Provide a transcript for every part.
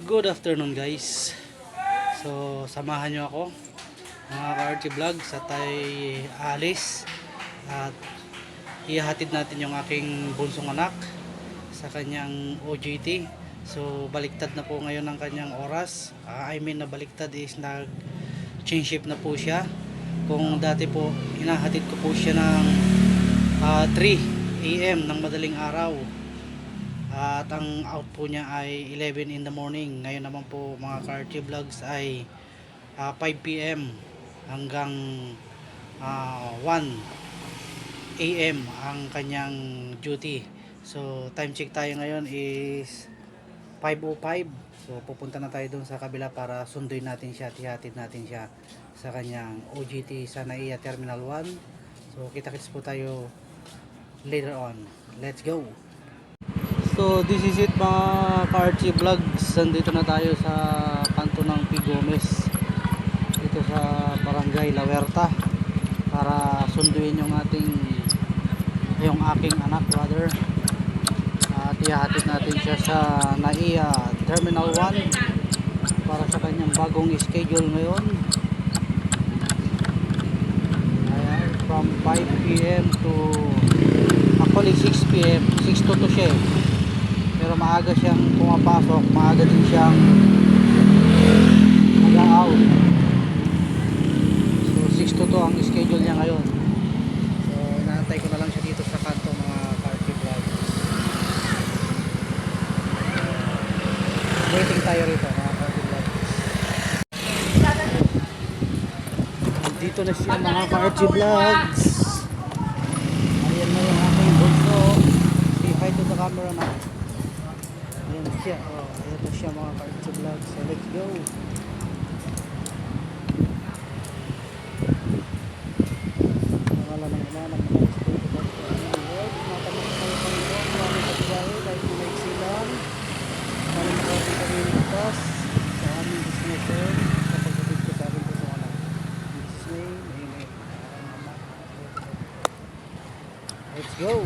Good afternoon guys. So samahan nyo ako mga ka-RT Vlog sa tayo alis at ihahatid natin yung aking bunsong anak sa kanyang OJT. So baliktad na po ngayon ang kanyang oras. Na baliktad is nag change shift na po siya. Kung dati po hinahatid ko po siya ng 3 AM ng madaling araw. At ang out po niya ay 11 in the morning. Ngayon naman po mga ka-RT Vlogs ay 5 PM hanggang 1 AM ang kanyang duty. So time check tayo ngayon is 5:05. So pupunta na tayo doon sa kabila para sunduin natin siya, tihatid natin siya sa kanyang OJT sa NAIA Terminal 1. So kita-kits po tayo later on. Let's go! So this is it mga ka-RT Vlogs. Nandito na tayo sa kanto ng P. Gomez dito sa Barangay La Huerta para sunduin yung aking anak brother at ihahatid natin siya sa NAIA Terminal 1 para sa kanyang bagong schedule ngayon. Ayan, from 5 PM to actually 6 PM 6 to 2 siya pero maaga siyang pumapasok, maaga din siyang mag-out. So 6 to 2 ang schedule niya ngayon. So inaantay ko na lang siya dito sa kanto mga ka-RT Vlog. Waiting tayo rito mga ka-RT Vlog. Dito na siya mga ka-RT Vlogs. Ayan na yung aking bunso. Say hi to the camera na. Ayan siya, ayan na siya mga ka-RT Vlogs. So let's go. Wala nang umanak na mag-stay to God for any word. Matamang tayo Panginoon, marami sa biyahe dahil kumaiksi lang. Maraming maraming kami ligtas sa aming destination sa pagkabit ko sa aking pusong anak. In Jesus' name, amen. Let's go!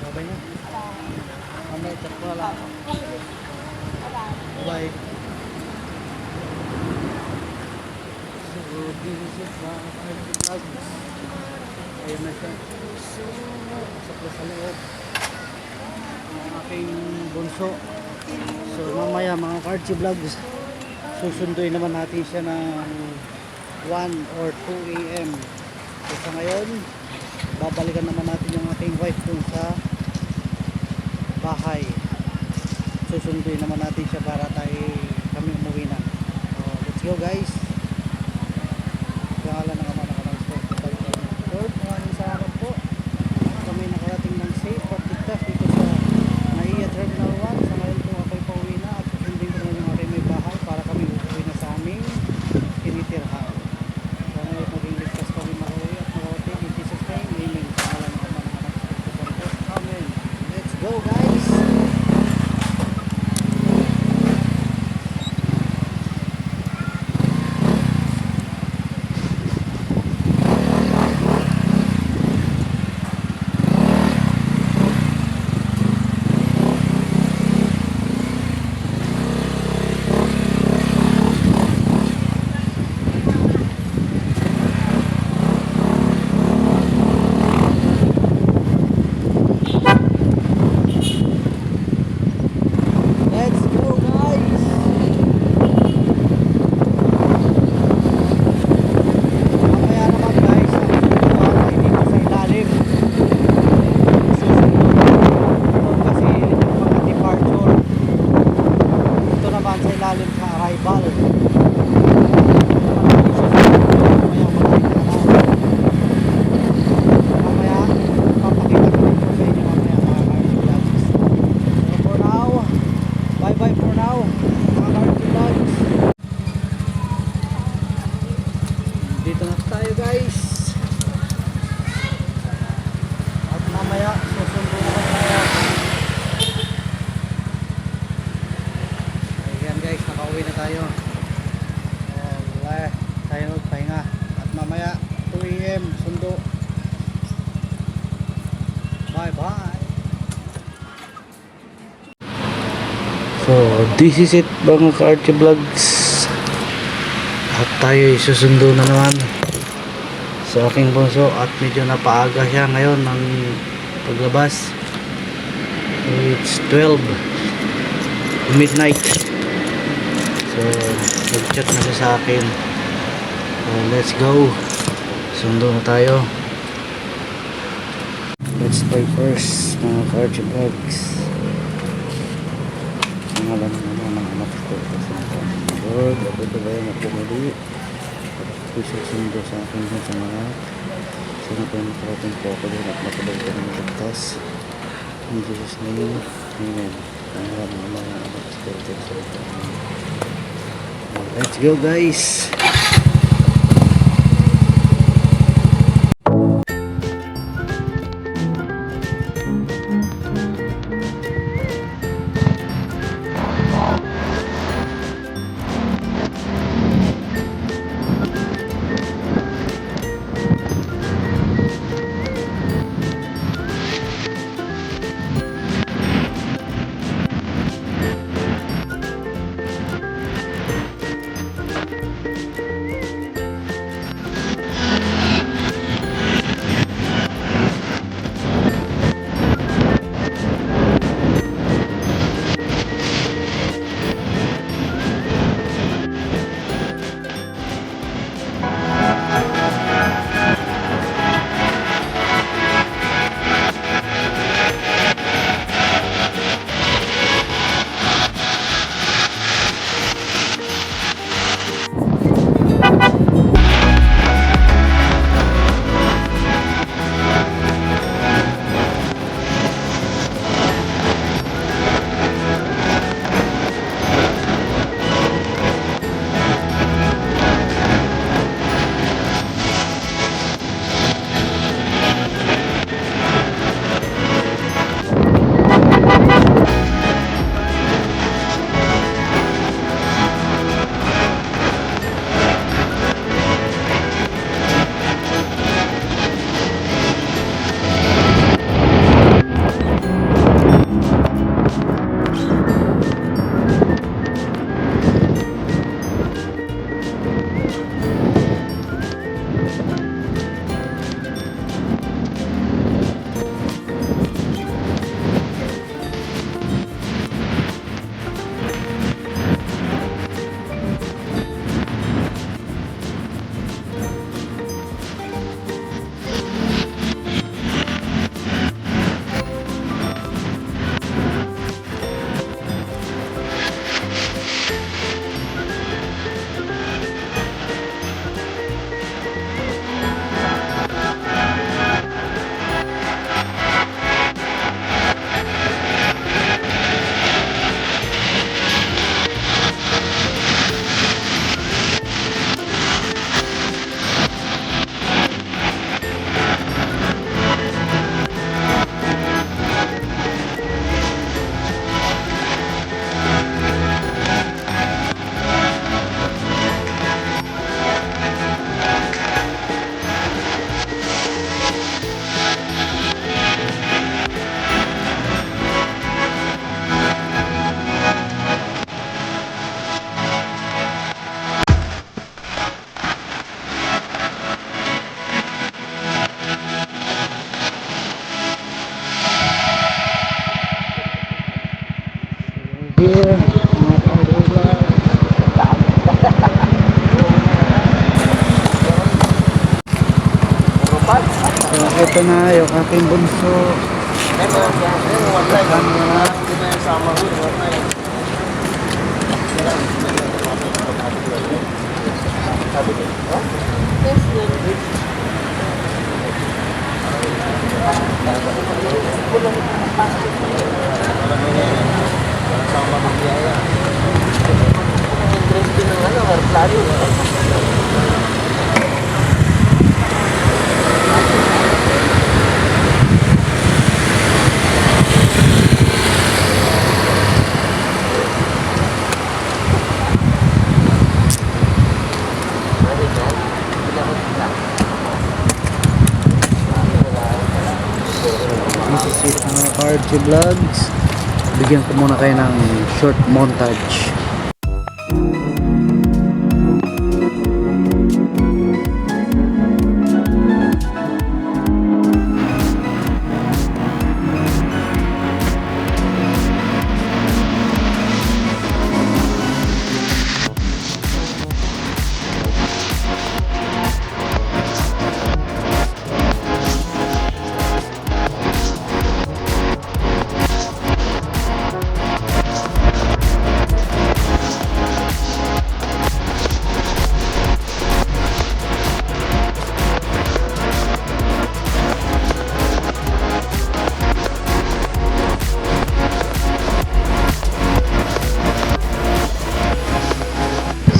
Babay niya. Mamaya chat ko na lang. Bye. So this is it mga ka-RT Vlogs. Ayun na siya. Pasok na sa loob ang aking bunso. So mamaya mga ka-RT Vlogs, susunduin naman natin siya ng 1 or 2 AM. So sa ngayon, babalikan naman natin yung ating wife dun sa bahay. Susunduin naman natin siya para kami umuwi na. So let's go guys. Pangalan ng Ama ng Anak ng Espiritu Santo. Lord, maraming salamat po. Kami nakarating ng safe at ligtas dito sa NAIA Terminal 1. Sa ngayon po ako'y pauwi na at susundin ko naman yung aking may bahay para kami uuwi na sana. arrival. Mamaya papakita ko rin po sa inyo mamaya mga Carty Vlogs. So for now, bye bye for now mga Carty Vlogs. Dito na tayo guys. At mamaya susundo na tayo. Ayan guys, nakauwi na tayo. Wala tayo magpahinga. At mamaya 2 AM sundo. Bye bye. So this is it mga Carty Vlogs. At tayo isusundo na naman sa aking bunso at medyo napaaga siya ngayon ng paglabas. It's 12 midnight. So nag-chat na siya sa akin. So let's go. Sundo na tayo. Let's pray first mga Carty Vlogs. Pangalan mo ng anak ko. Lord, abot na kayo na pumuli at susundo sa akin sa mga sinabi makarating po ako din at matulog ka ng ligtas. In Jesus' name, Amen. Pangalan ng mga anak ko. Let's go guys! Ito na yung aking bunso. Kasama na. This is it mga ka-RJ Vlogs. Bigyan ko muna kayo ng short montage.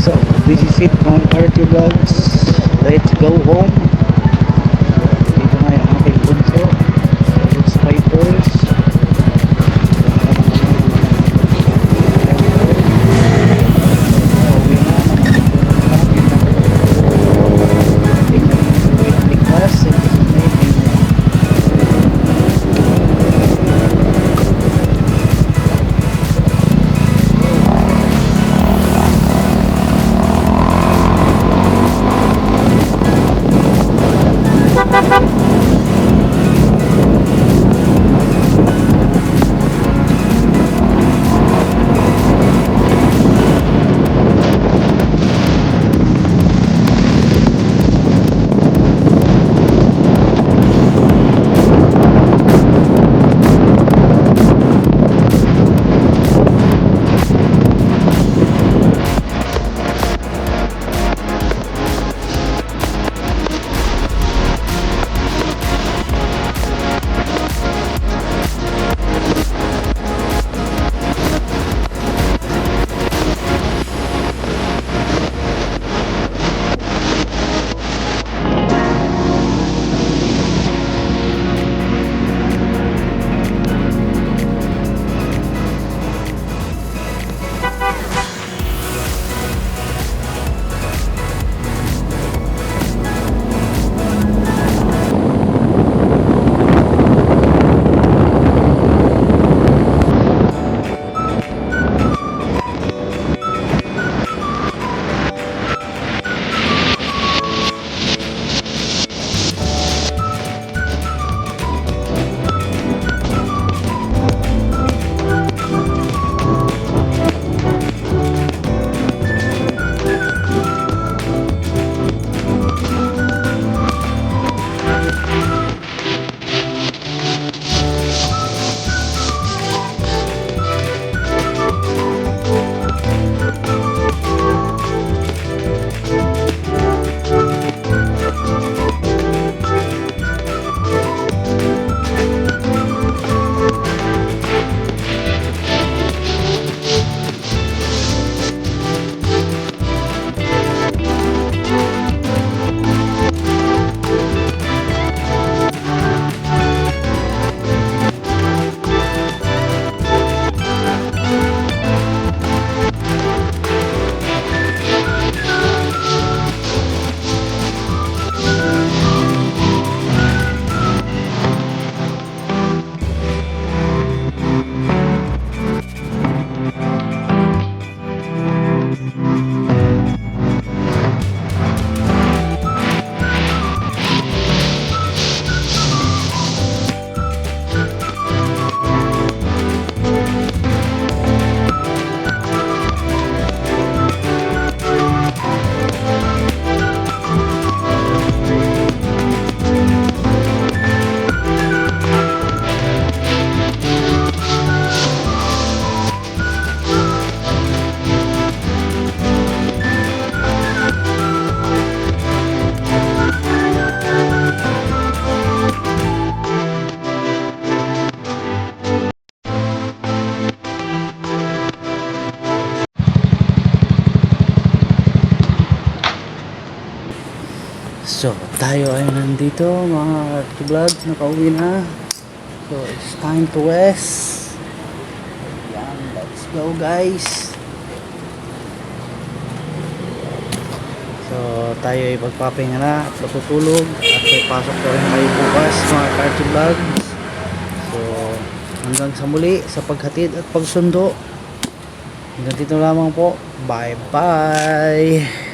So, this is it mga ka-RJ Vlogs. Let's go home. Dito na yung aking bunso. It's Pipers. So, tayo ay nandito mga vlog, nakauwi na. So, it's time to rest. Yan, let's go guys. So, tayo ay magpapahinga na at matutulog at may pasok na rin tayo bukas mga Karchi Vlog. So, hanggang sa muli sa paghatid at pagsundo. Hanggang dito lamang po. Bye bye.